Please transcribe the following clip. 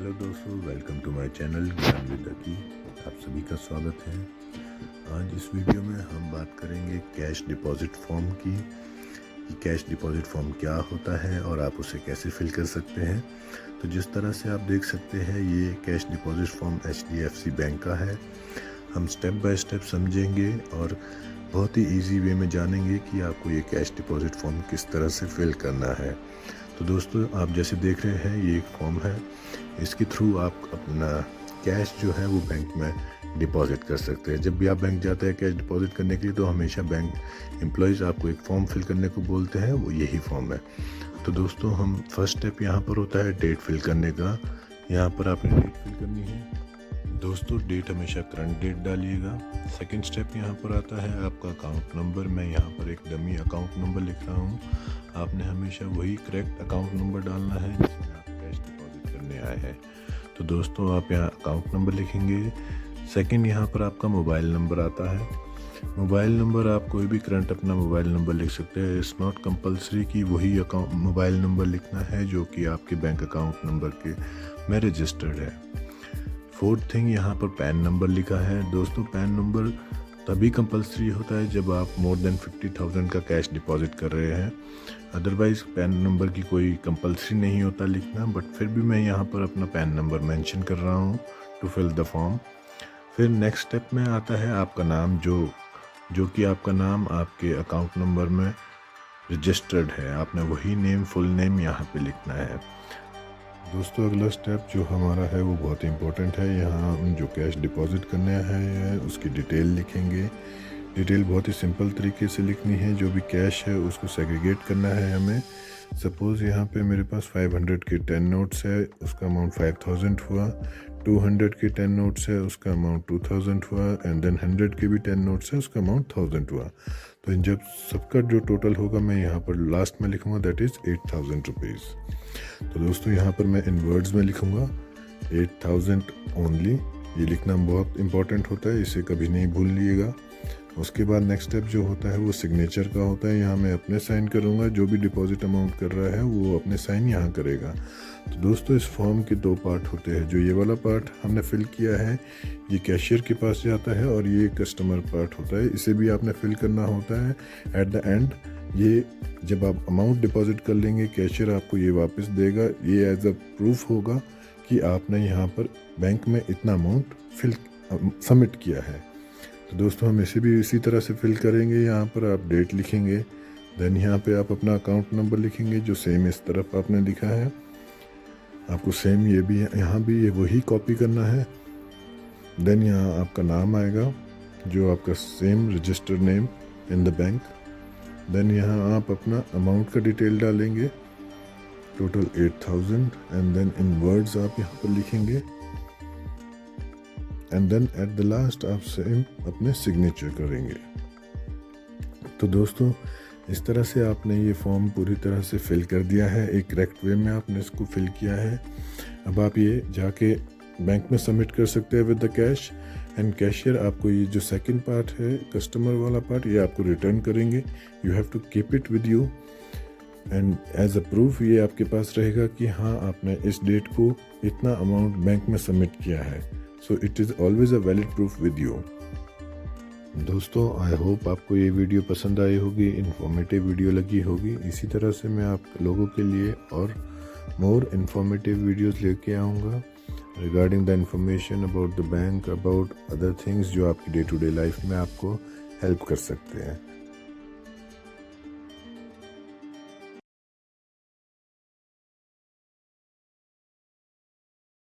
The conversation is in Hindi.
हेलो दोस्तों, वेलकम टू माय चैनल ज्ञान विद की। आप सभी का स्वागत है। आज इस वीडियो में हम बात करेंगे कैश डिपॉजिट फॉर्म की कि कैश डिपॉजिट फॉर्म क्या होता है और आप उसे कैसे फिल कर सकते हैं। तो जिस तरह से आप देख सकते हैं, ये cash deposit form HDFC bank का है। हम स्टेप बाय स्टेप समझेंगे और बहुत ही इजी वे में जानेंगे कि आपको ये कैश डिपॉजिट फॉर्म किस तरह से फिल करना है। तो दोस्तों, आप जैसे देख रहे हैं, ये एक फॉर्म है। इसके थ्रू आप अपना कैश जो है वो बैंक में डिपॉजिट कर सकते हैं। जब भी आप बैंक जाते हैं कैश डिपॉजिट करने के लिए, तो हमेशा बैंक एम्प्लॉयज़ आपको एक फॉर्म फिल करने को बोलते हैं, वो यही फॉर्म है। तो दोस्तों, हम फर्स्ट स्टेप यहाँ पर होता है डेट फिल करने का। यहाँ पर आपने डेट फिल करनी है। दोस्तों, डेट हमेशा करंट डेट डालिएगा। सेकंड स्टेप यहाँ पर आता है आपका अकाउंट नंबर। मैं यहाँ पर एक डमी अकाउंट नंबर लिख रहा हूँ। आपने हमेशा वही करेक्ट अकाउंट नंबर डालना है जिसमें आप कैश डिपॉजिट करने आए हैं। तो दोस्तों, आप यहाँ अकाउंट नंबर लिखेंगे। सेकंड, यहाँ पर आपका मोबाइल नंबर आता है। मोबाइल नंबर आप कोई भी करंट अपना मोबाइल नंबर लिख सकते हैं। इट्स नॉट कंपलसरी कि वही अकाउंट मोबाइल नंबर लिखना है जो कि आपके बैंक अकाउंट नंबर के में रजिस्टर्ड है। फोर्थ थिंग, यहाँ पर पैन नंबर लिखा है। दोस्तों, पैन नंबर तभी कंपलसरी होता है जब आप मोर देन 50,000 का कैश डिपॉजिट कर रहे हैं। अदरवाइज़ पैन नंबर की कोई कंपलसरी नहीं होता लिखना, बट फिर भी मैं यहाँ पर अपना पैन नंबर मेंशन कर रहा हूँ टू फिल द फॉर्म। फिर नेक्स्ट स्टेप में आता है आपका नाम, जो कि आपका नाम आपके अकाउंट नंबर में रजिस्टर्ड है। आपने वही नेम, फुल नेम यहाँ पे लिखना है। दोस्तों, अगला स्टेप जो हमारा है वो बहुत इम्पोर्टेंट है। यहाँ हम जो कैश डिपॉजिट करने हैं उसकी डिटेल लिखेंगे। डिटेल बहुत ही सिंपल तरीके से लिखनी है। जो भी कैश है उसको सेग्रीगेट करना है हमें। सपोज़ यहाँ पे मेरे पास 500 के 10 नोट्स है, उसका अमाउंट 5000 हुआ। 200 के 10 नोट्स है, उसका अमाउंट 2000 हुआ। एंड देन 100 के भी 10 नोट्स है, उसका अमाउंट 1000 हुआ। तो इन जब सबका जो टोटल होगा मैं यहाँ पर लास्ट में लिखूँगा, दैट इज़ 8000 रुपीज़। तो दोस्तों, यहाँ पर मैं इन वर्ड्स में लिखूँगा 8000 ओनली। ये लिखना बहुत इंपॉर्टेंट होता है, इसे कभी नहीं भूलिएगा। उसके बाद नेक्स्ट स्टेप जो होता है वो सिग्नेचर का होता है। यहाँ मैं अपने साइन करूँगा, जो भी डिपॉजिट अमाउंट कर रहा है वो अपने साइन यहाँ करेगा। तो दोस्तों, इस फॉर्म के दो पार्ट होते हैं। जो ये वाला पार्ट हमने फिल किया है, ये कैशियर के पास जाता है, और ये कस्टमर पार्ट होता है, इसे भी आपने फिल करना होता है एट द एंड। ये जब आप अमाउंट डिपॉजिट कर लेंगे, कैशियर आपको ये वापस देगा। ये एज अ प्रूफ होगा कि आपने यहाँ पर बैंक में इतना अमाउंट सबमिट किया है। तो दोस्तों, हम इसे भी इसी तरह से फिल करेंगे। यहाँ पर आप डेट लिखेंगे, देन यहाँ पे आप अपना अकाउंट नंबर लिखेंगे जो सेम इस तरफ आपने लिखा है। आपको सेम ये भी यहाँ भी ये वही कॉपी करना है। देन यहाँ आपका नाम आएगा, जो आपका same registered name in the bank. Then यहाँ आप अपना अमाउंट का डिटेल डालेंगे, total 8000। And then in words आप यहाँ पर लिखेंगे। And then at the last आप सेम अपने सिग्नेचर करेंगे। तो दोस्तों, इस तरह से आपने ये फॉर्म पूरी तरह से फिल कर दिया है। एक करेक्ट वे में आपने इसको फिल किया है। अब आप ये जाके बैंक में सबमिट कर सकते हैं with the cash. And cashier आपको ये जो सेकंड पार्ट है, कस्टमर वाला पार्ट, ये आपको रिटर्न करेंगे। You have to keep it with you and as a proof ये आपके पास रहेगा कि हाँ, आपने इस डेट को इतना अमाउंट बैंक में सबमिट किया है। So it is always a valid proof with you. दोस्तों, आई होप आपको ये वीडियो पसंद आई होगी, इन्फॉर्मेटिव वीडियो लगी होगी। इसी तरह से मैं आप लोगों के लिए और मोर इन्फॉर्मेटिव वीडियोस लेके आऊँगा regarding the information about the bank, about other things जो आपकी डे टू डे लाइफ में आपको हेल्प कर सकते हैं।